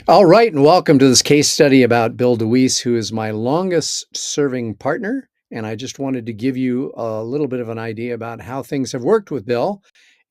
All right, and welcome to this case study about Bill DeWeese, who is my longest serving partner. And I just wanted to give you a little bit of an idea about how things have worked with Bill.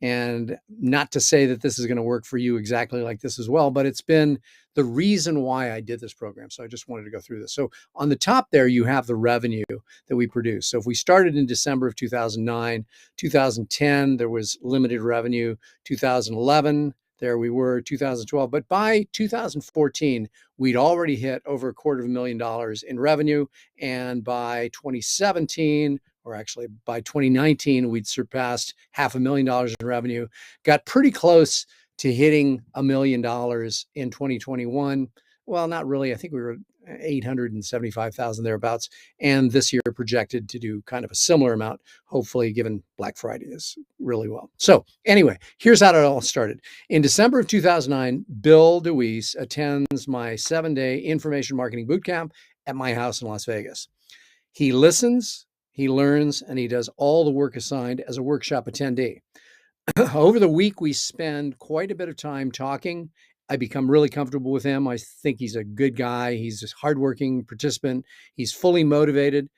And not to say that this is going to work for you exactly like this as well, but it's been the reason why I did this program. So I just wanted to go through this. So on the top there, you have the revenue that we produce. So if we started in December of 2009, 2010, there was limited revenue, 2011, there we were, 2012. But by 2014, we'd already hit over $250,000 in revenue. And by 2017, or actually by 2019, we'd surpassed $500,000 in revenue, got pretty close to hitting $1 million in 2021. Well, not really. I think we were 875,000 thereabouts. And this year projected to do kind of a similar amount, hopefully, given Black Friday is really well. So anyway, here's how it all started. In December of 2009, Bill DeWeese attends my 7-day information marketing bootcamp at my house in Las Vegas. He listens, he learns, and he does all the work assigned as a workshop attendee. Over the week, we spend quite a bit of time talking. I become really comfortable with him. I think he's a good guy. He's a hardworking participant. He's fully motivated,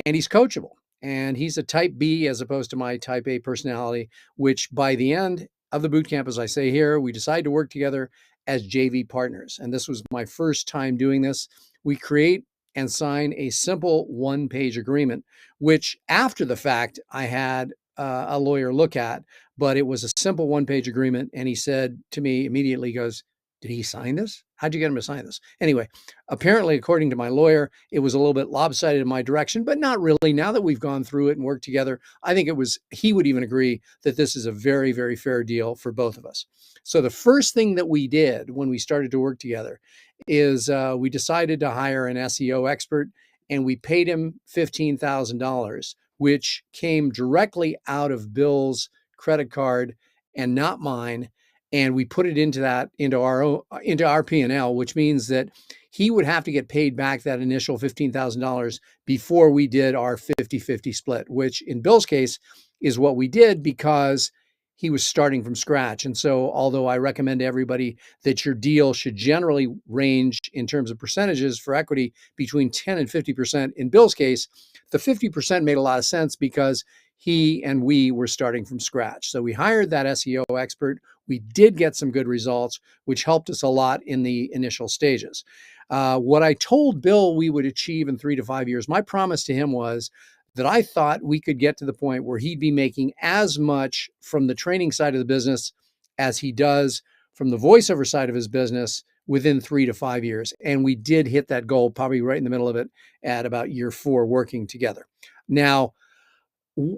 and he's coachable. And he's a type B as opposed to my type A personality, which by the end of the boot camp, as I say here, we decided to work together as JV partners. And this was my first time doing this. We create and sign a simple one-page agreement, which after the fact, I had a lawyer look at, but it was a simple one-page agreement. And he said to me immediately, he goes, "Did he sign this? How'd you get him to sign this?" Anyway, apparently, according to my lawyer, it was a little bit lopsided in my direction, but not really. Now that we've gone through it and worked together, I think he would even agree that this is a very, very fair deal for both of us. So the first thing that we did when we started to work together is we decided to hire an SEO expert, and we paid him $15,000, which came directly out of Bill's credit card and not mine. And we put it into our P&L, which means that he would have to get paid back that initial $15,000 before we did our 50-50 split, which in Bill's case is what we did because he was starting from scratch. And so although I recommend to everybody that your deal should generally range in terms of percentages for equity between 10 and 50%, in Bill's case, the 50% made a lot of sense because he and we were starting from scratch. So we hired that SEO expert. We did get some good results, which helped us a lot in the initial stages. What I told Bill we would achieve in 3 to 5 years, my promise to him was that I thought we could get to the point where he'd be making as much from the training side of the business as he does from the voiceover side of his business within 3 to 5 years. And we did hit that goal, probably right in the middle of it at about year 4 working together. Now,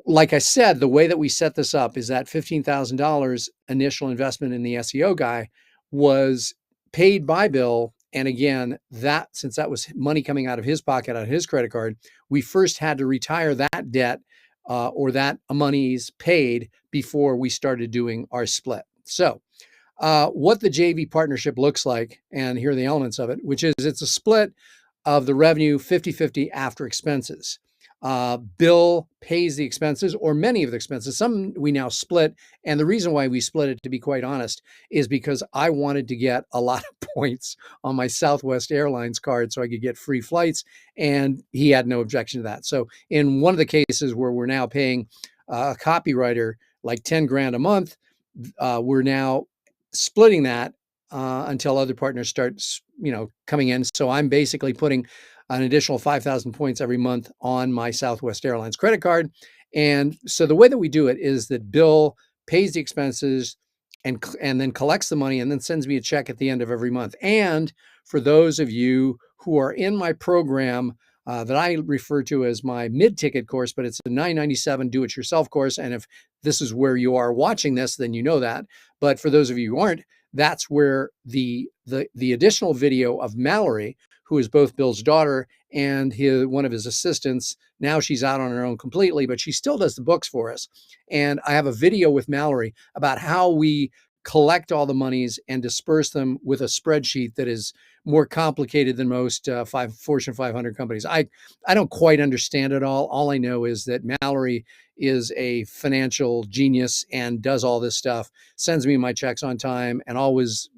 like I said, the way that we set this up is that $15,000 initial investment in the SEO guy was paid by Bill. And again, since that was money coming out of his pocket, out of his credit card, we first had to retire that debt or that money's paid before we started doing our split. So what the JV partnership looks like, and here are the elements of it, which is it's a split of the revenue 50-50 after expenses. Bill pays the expenses or many of the expenses. Some we now split. And the reason why we split it, to be quite honest, is because I wanted to get a lot of points on my Southwest Airlines card so I could get free flights. And he had no objection to that. So in one of the cases where we're now paying a copywriter like 10 grand a month, we're now splitting that until other partners start, coming in. So I'm basically putting an additional 5,000 points every month on my Southwest Airlines credit card. And so the way that we do it is that Bill pays the expenses and then collects the money and then sends me a check at the end of every month. And for those of you who are in my program that I refer to as my mid-ticket course, but it's a $997 do-it-yourself course. And if this is where you are watching this, then you know that. But for those of you who aren't, that's where the additional video of Mallory, who is both Bill's daughter and one of his assistants. Now she's out on her own completely, but she still does the books for us. And I have a video with Mallory about how we collect all the monies and disperse them with a spreadsheet that is more complicated than most Fortune 500 companies. I don't quite understand it all. All I know is that Mallory is a financial genius and does all this stuff, sends me my checks on time, and always,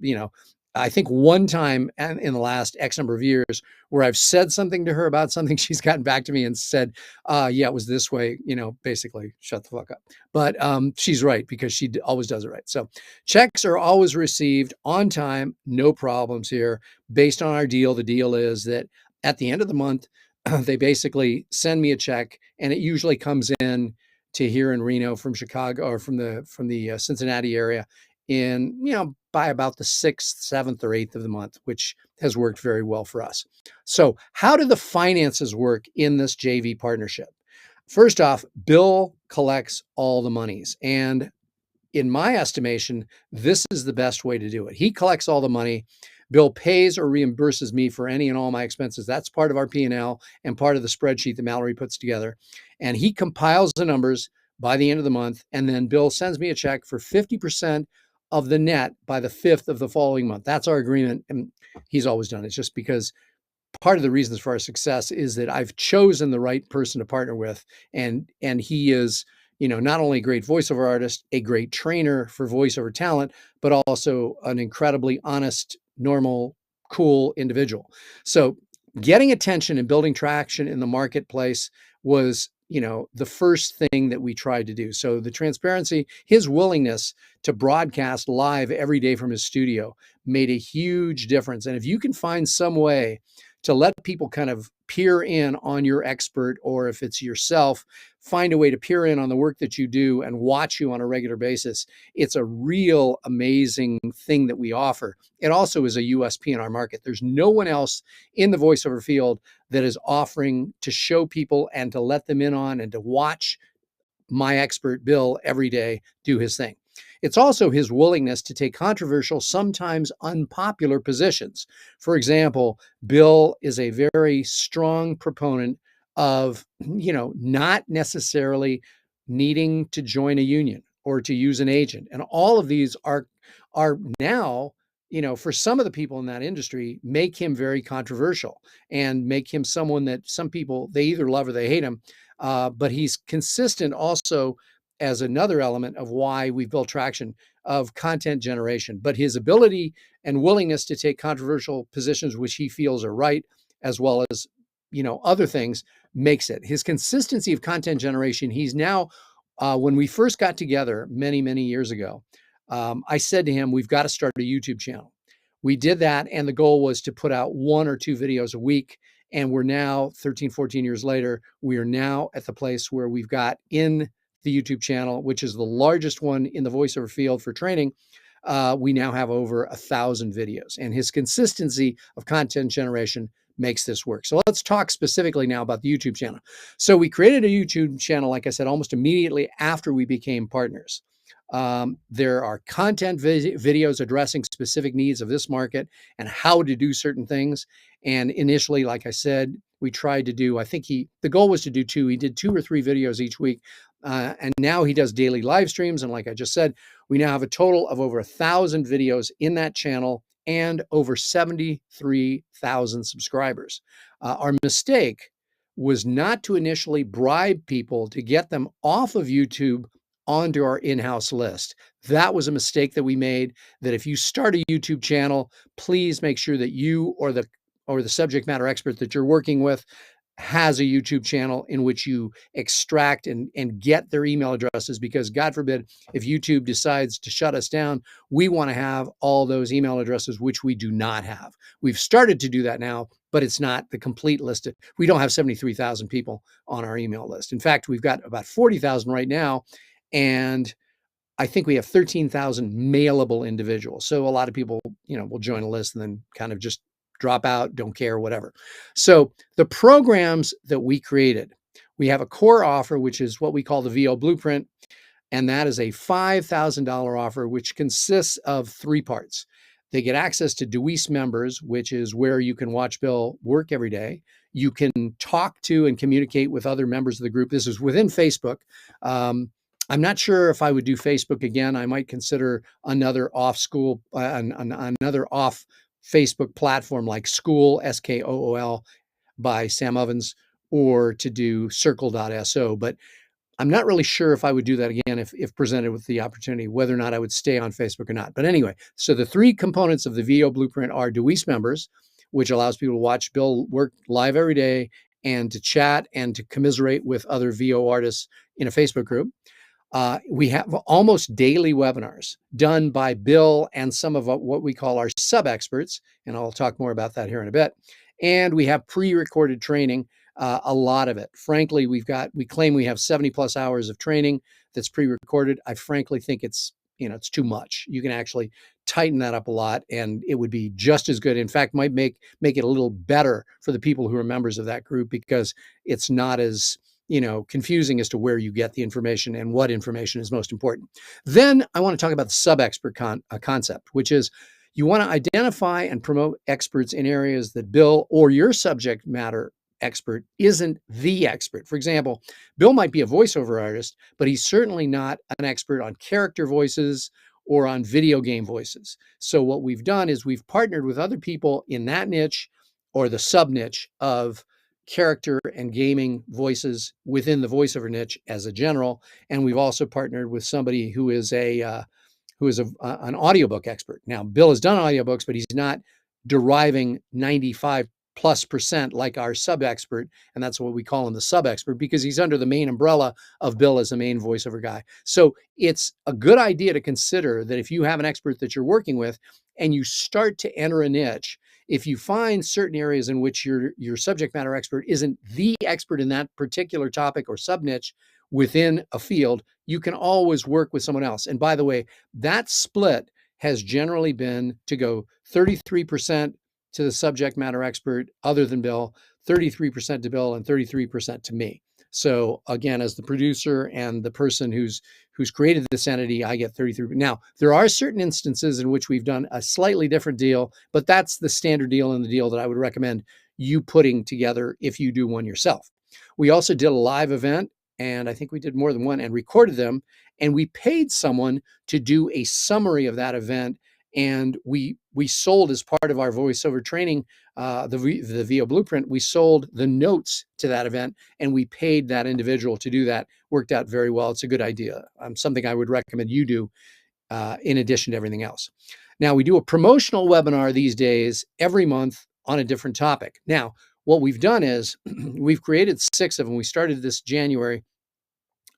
I think one time in the last X number of years where I've said something to her about something, she's gotten back to me and said, yeah, it was this way, basically shut the fuck up. But she's right because she always does it right. So checks are always received on time, no problems here. Based on our deal, the deal is that at the end of the month, they basically send me a check and it usually comes in to here in Reno from Chicago or from the Cincinnati area in, by about the 6th, 7th, or 8th of the month, which has worked very well for us. So, how do the finances work in this JV partnership? First off, Bill collects all the monies. And in my estimation, this is the best way to do it. He collects all the money. Bill pays or reimburses me for any and all my expenses. That's part of our P&L and part of the spreadsheet that Mallory puts together. And he compiles the numbers by the end of the month. And then Bill sends me a check for 50% of the net by the 5th of the following month. That's our agreement. And he's always done it. It's just because part of the reasons for our success is that I've chosen the right person to partner with, and he is, not only a great voiceover artist, a great trainer for voiceover talent, but also an incredibly honest, normal, cool individual. So getting attention and building traction in the marketplace was, the first thing that we tried to do. So the transparency, his willingness to broadcast live every day from his studio made a huge difference. And if you can find some way to let people kind of peer in on your expert, or if it's yourself, find a way to peer in on the work that you do and watch you on a regular basis. It's a real amazing thing that we offer. It also is a USP in our market. There's no one else in the voiceover field that is offering to show people and to let them in on and to watch my expert Bill every day do his thing. It's also his willingness to take controversial, sometimes unpopular positions. For example, Bill is a very strong proponent of, not necessarily needing to join a union or to use an agent. And all of these are now, for some of the people in that industry, make him very controversial and make him someone that some people, they either love or they hate him. But he's consistent also as another element of why we've built traction of content generation. But his ability and willingness to take controversial positions, which he feels are right, as well as, other things, makes it. His consistency of content generation, he's now, when we first got together many, many years ago, I said to him, we've got to start a YouTube channel. We did that, and the goal was to put out 1 or 2 videos a week. And we're now 13, 14 years later, we are now at the place where we've got in the YouTube channel, which is the largest one in the voiceover field for training. We now have over 1,000 videos, and his consistency of content generation makes this work. So let's talk specifically now about the YouTube channel. So we created a YouTube channel, like I said, almost immediately after we became partners. There are content videos addressing specific needs of this market and how to do certain things. And initially, like I said, we tried to do, I think the goal was to do 2. He did 2 or 3 videos each week. And now he does daily live streams. And like I just said, we now have a total of over 1,000 videos in that channel and over 73,000 subscribers. Our mistake was not to initially bribe people to get them off of YouTube onto our in-house list. That was a mistake that we made, that if you start a YouTube channel, please make sure that you or the subject matter expert that you're working with has a YouTube channel in which you extract and get their email addresses, because God forbid, if YouTube decides to shut us down, we want to have all those email addresses, which we do not have. We've started to do that now, but it's not the complete list. We don't have 73,000 people on our email list. In fact, we've got about 40,000 right now. And I think we have 13,000 mailable individuals. So a lot of people, will join a list and then kind of just drop out, don't care, whatever. So the programs that we created, we have a core offer, which is what we call the VO Blueprint. And that is a $5,000 offer, which consists of 3 parts. They get access to Deweese members, which is where you can watch Bill work every day. You can talk to and communicate with other members of the group. This is within Facebook. I'm not sure if I would do Facebook again. I might consider another off Facebook platform like School, SKOOL, by Sam Ovens, or to do circle.so. But I'm not really sure if I would do that again if presented with the opportunity, whether or not I would stay on Facebook or not. But anyway, so the three components of the VO Blueprint are Deweese members, which allows people to watch Bill work live every day and to chat and to commiserate with other VO artists in a Facebook group. We have almost daily webinars done by Bill and some of what we call our sub-experts, and I'll talk more about that here in a bit. And we have pre-recorded training, a lot of it. Frankly, we claim we have 70 plus hours of training that's pre-recorded. I frankly think it's too much. You can actually tighten that up a lot, and it would be just as good. In fact, might make it a little better for the people who are members of that group, because it's not as confusing as to where you get the information and what information is most important. Then I want to talk about the sub-expert concept, which is you want to identify and promote experts in areas that Bill or your subject matter expert isn't the expert. For example, Bill might be a voiceover artist, but he's certainly not an expert on character voices or on video game voices. So what we've done is we've partnered with other people in that niche or the sub niche of character and gaming voices within the voiceover niche as a general. And we've also partnered with somebody who is an audiobook expert. Now, Bill has done audiobooks, but he's not deriving 95+% like our sub expert. And that's what we call him, the sub expert, because he's under the main umbrella of Bill as a main voiceover guy. So it's a good idea to consider that if you have an expert that you're working with and you start to enter a niche, if you find certain areas in which your subject matter expert isn't the expert in that particular topic or sub niche within a field, you can always work with someone else. And by the way, that split has generally been to go 33% to the subject matter expert other than Bill, 33% to Bill, and 33% to me. So again, as the producer and the person who's created this entity, I get 33. Now, there are certain instances in which we've done a slightly different deal, but that's the standard deal and the deal that I would recommend you putting together if you do one yourself. We also did a live event, and I think we did more than one, and recorded them, and we paid someone to do a summary of that event. And we sold, as part of our voiceover training, the VO Blueprint, we sold the notes to that event, and we paid that individual to do that. Worked out very well. It's a good idea. Something I would recommend you do in addition to everything else. Now, we do a promotional webinar these days every month on a different topic. Now, what we've done is we've created 6 of them. We started this January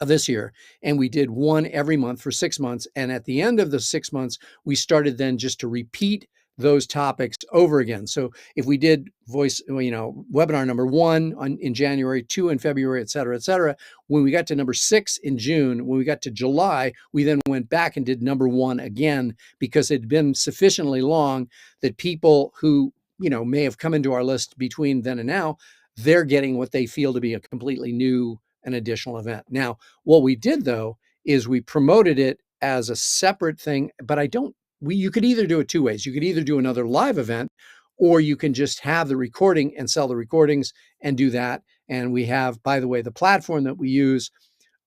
of this year, and we did one every month for 6 months. And at the end of the 6 months, we started then just to repeat those topics over again. So if we did webinar number 1 in January, 2 in February, et cetera, when we got to number 6 in June, when we got to July, we then went back and did number 1 again, because it had been sufficiently long that people who may have come into our list between then and now, they're getting what they feel to be a completely new an additional event. Now, what we did though is we promoted it as a separate thing, but you could either do it 2 ways. You could either do another live event, or you can just have the recording and sell the recordings and do that. And we have, by the way, the platform that we use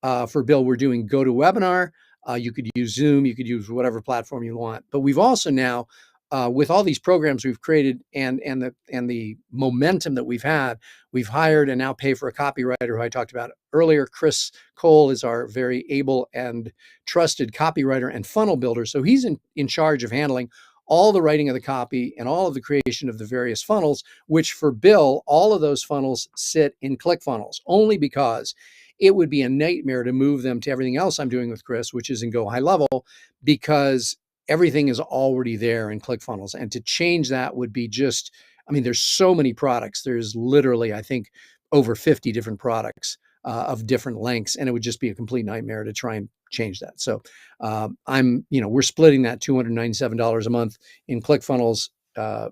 for Bill, we're doing GoToWebinar. You could use Zoom, you could use whatever platform you want. But we've also now, with all these programs we've created and the momentum that we've had, we've hired and now pay for a copywriter who I talked about earlier. Chris Cole is our very able and trusted copywriter and funnel builder. So he's in charge of handling all the writing of the copy and all of the creation of the various funnels, which for Bill, all of those funnels sit in ClickFunnels, only because it would be a nightmare to move them to everything else I'm doing with Chris, which is in Go High Level, because everything is already there in ClickFunnels. And to change that would be there's so many products. There's literally, I think, over 50 different products of different lengths, and it would just be a complete nightmare to try and change that. So we're splitting that $297 a month in ClickFunnels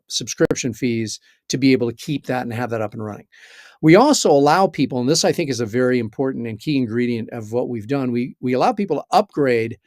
subscription fees to be able to keep that and have that up and running. We also allow people, and this I think is a very important and key ingredient of what we've done, we allow people to upgrade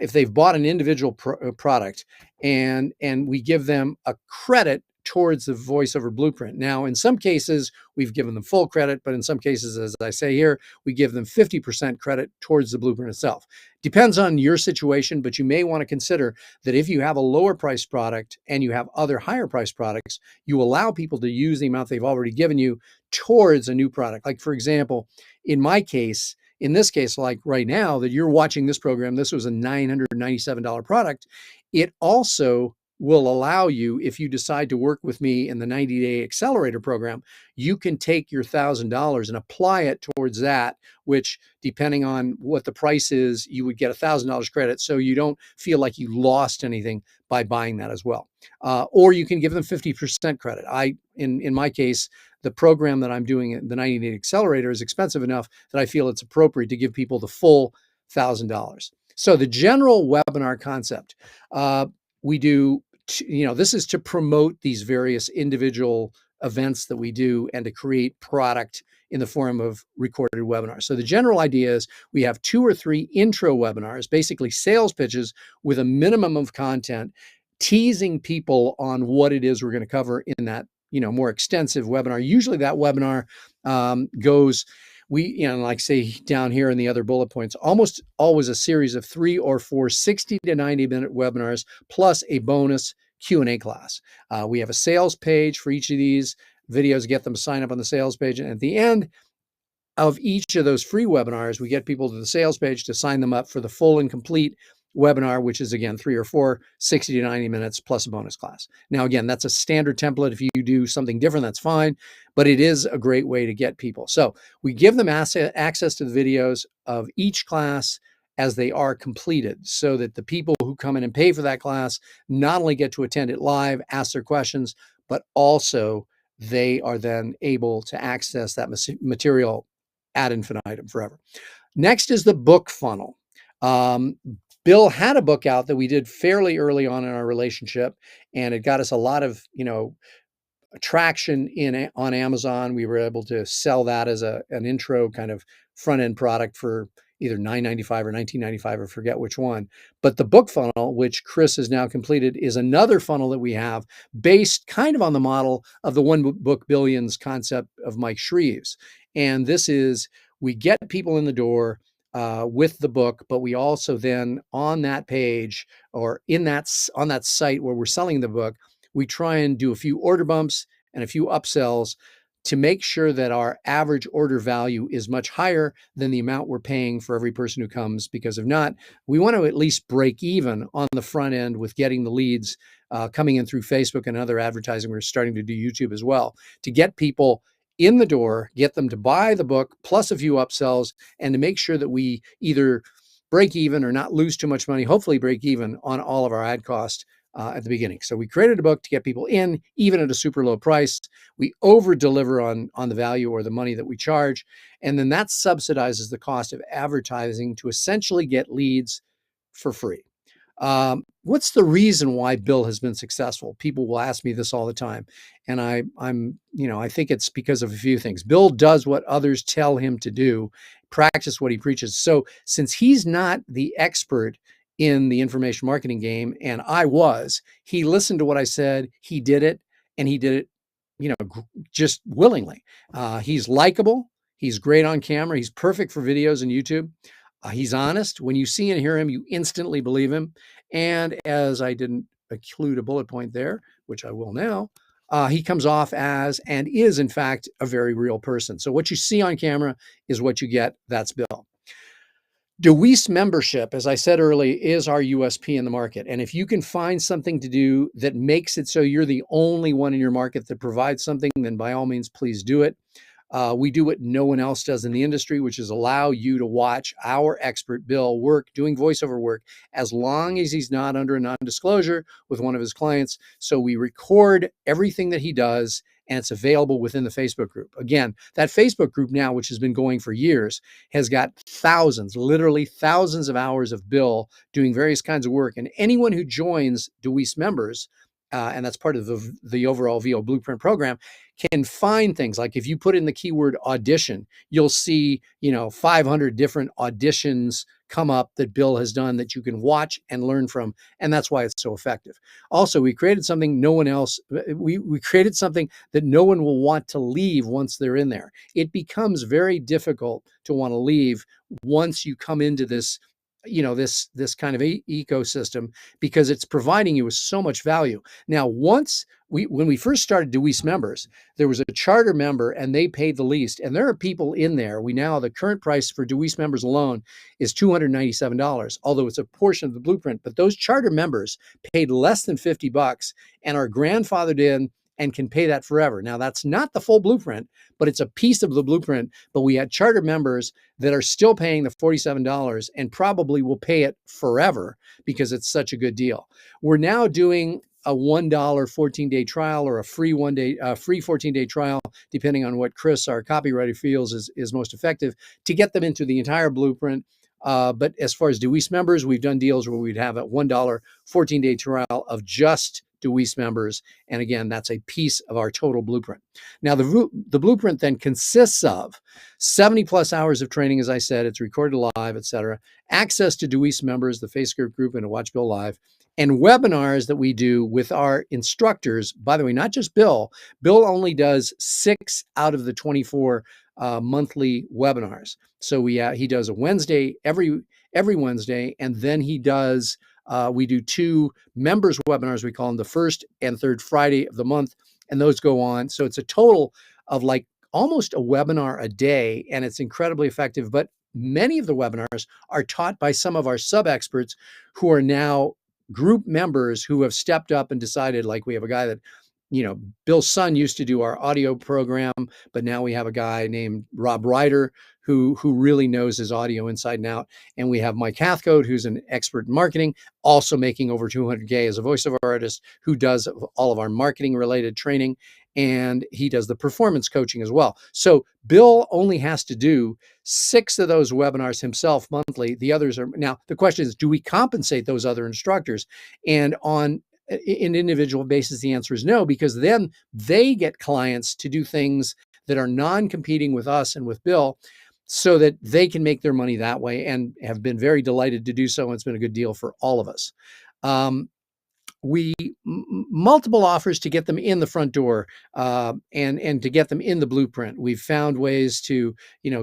if they've bought an individual product, and we give them a credit towards the voiceover blueprint. Now, in some cases, we've given them full credit, but in some cases, as I say here, we give them 50% credit towards the blueprint itself. Depends on your situation, but you may want to consider that if you have a lower priced product and you have other higher priced products, you allow people to use the amount they've already given you towards a new product. Like, for example, in my case, in this case, like right now that you're watching this program, this was a $997 product. It also will allow you, if you decide to work with me in the 90-day accelerator program, you can take your $1,000 and apply it towards that, which depending on what the price is, you would get $1,000 credit. So you don't feel like you lost anything by buying that as well. Or you can give them 50% credit. In my case, the program that I'm doing, the 90-day accelerator, is expensive enough that I feel it's appropriate to give people the full $1,000. So the general webinar concept, we do, this is to promote these various individual events that we do and to create product in the form of recorded webinars. So the general idea is we have 2 or 3 intro webinars, basically sales pitches with a minimum of content, teasing people on what it is we're going to cover in that, more extensive webinar. Usually that webinar goes, like say down here in the other bullet points, almost always a series of 3 or 4 60 to 90-minute webinars plus a bonus Q&A class. We have a sales page for each of these videos, get them to sign up on the sales page. And at the end of each of those free webinars, we get people to the sales page to sign them up for the full and complete webinar, which is again 3 or 4 60 to 90 minutes plus a bonus class. Now, again, that's a standard template. If you do something different, that's fine, but it is a great way to get people. So we give them access to the videos of each class as they are completed, so that the people who come in and pay for that class not only get to attend it live, ask their questions, but also they are then able to access that material ad infinitum forever. Next is the book funnel. Bill had a book out that we did fairly early on in our relationship, and it got us a lot of, traction on Amazon. We were able to sell that as an intro kind of front end product for either $9.95 or $19.95, or forget which one. But the book funnel, which Chris has now completed, is another funnel that we have based kind of on the model of the One Book Billions concept of Mike Shreves. And this is, we get people in the door with the book, but we also then on that page or on that site where we're selling the book, we try and do a few order bumps and a few upsells to make sure that our average order value is much higher than the amount we're paying for every person who comes. Because if not, we want to at least break even on the front end with getting the leads coming in through Facebook and other advertising. We're starting to do YouTube as well to get people in the door, get them to buy the book plus a few upsells, and to make sure that we either break even or not lose too much money, hopefully break even on all of our ad costs at the beginning. So we created a book to get people in, even at a super low price. We over deliver on the value or the money that we charge. And then that subsidizes the cost of advertising to essentially get leads for free. What's the reason why Bill has been successful? People will ask me this all the time. And I think it's because of a few things. Bill does what others tell him to do, practice what he preaches. So since he's not the expert in the information marketing game, and he listened to what I said, he did it, and he did it, just willingly. He's likable. He's great on camera. He's perfect for videos and YouTube. He's honest. When you see and hear him, you instantly believe him. And as I didn't include a bullet point there, which I will now, he comes off as and is, in fact, a very real person. So what you see on camera is what you get. That's Bill. DeWeese membership, as I said earlier, is our USP in the market. And if you can find something to do that makes it so you're the only one in your market that provides something, then by all means, please do it. We do what no one else does in the industry, which is allow you to watch our expert Bill work, doing voiceover work, as long as he's not under a non-disclosure with one of his clients. So we record everything that he does, and it's available within the Facebook group. Again, that Facebook group now, which has been going for years, has got literally thousands of hours of Bill doing various kinds of work. And anyone who joins DeWeese members, and that's part of the overall VO Blueprint program, can find things like if you put in the keyword audition, you'll see 500 different auditions come up that Bill has done that you can watch and learn from, and that's why it's so effective. Also, we created something we created something that no one will want to leave once they're in there. It becomes very difficult to want to leave once you come into this this kind of ecosystem, because it's providing you with so much value. Now, when we first started Deweese members, there was a charter member and they paid the least. And there are people in there. The current price for Deweese members alone is $297, although it's a portion of the blueprint. But those charter members paid less than $50 and are grandfathered in and can pay that forever. Now, that's not the full blueprint, but it's a piece of the blueprint. But we had charter members that are still paying the $47 and probably will pay it forever because it's such a good deal. We're now doing a $1 14-day trial, or a free 14-day trial, depending on what Chris, our copywriter, feels is most effective, to get them into the entire blueprint. But as far as Deweese members, we've done deals where we'd have a $1 14-day trial of just Deweese members. And again, that's a piece of our total blueprint. Now, the blueprint then consists of 70 plus hours of training. As I said, it's recorded live, etc. Access to Deweese members, the Facebook group, and to watch Bill live, and webinars that we do with our instructors. By the way, not just Bill. Bill only does 6 out of the 24 monthly webinars. So he does a Wednesday every Wednesday, and then we do 2 members webinars. We call them the first and third Friday of the month, and those go on. So it's a total of like almost a webinar a day, and it's incredibly effective. But many of the webinars are taught by some of our sub-experts who are now group members who have stepped up and decided, like we have a guy that, Bill's son used to do our audio program, but now we have a guy named Rob Ryder who really knows his audio inside and out. And we have Mike Hathcote, who's an expert in marketing, also making over $200K as a voiceover artist, who does all of our marketing related training. And he does the performance coaching as well. So Bill only has to do 6 of those webinars himself monthly. The others are, now the question is, do we compensate those other instructors? And on an individual basis, the answer is no, because then they get clients to do things that are non-competing with us and with Bill, so that they can make their money that way, and have been very delighted to do so. And it's been a good deal for all of us. Multiple offers to get them in the front door, and to get them in the blueprint. We've found ways to,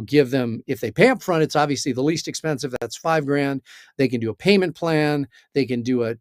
give them, if they pay up front, it's obviously the least expensive. That's $5,000. They can do a payment plan. They can do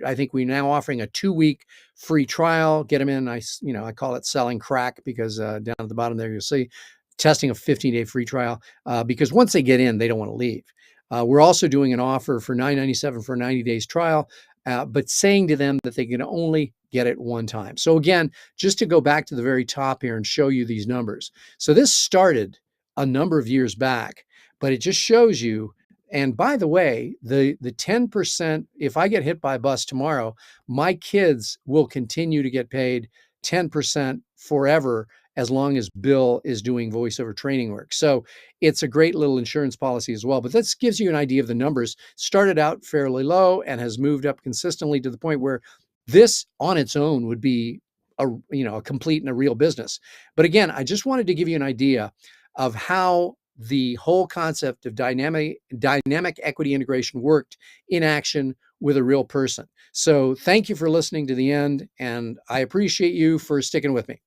I think we're now offering a 2-week free trial. Get them in. I call it selling crack, because down at the bottom there, you'll see testing a 15-day free trial, because once they get in, they don't want to leave. We're also doing an offer for $997 for a 90 days trial, but saying to them that they can only get it one time. So again, just to go back to the very top here and show you these numbers. So this started a number of years back, but it just shows you. And by the way, the 10%, if I get hit by a bus tomorrow, my kids will continue to get paid 10% forever, as long as Bill is doing voiceover training work. So it's a great little insurance policy as well. But this gives you an idea of the numbers. Started out fairly low and has moved up consistently to the point where this on its own would be a complete and a real business. But again, I just wanted to give you an idea of how the whole concept of dynamic equity integration worked in action with a real person. So thank you for listening to the end, and I appreciate you for sticking with me.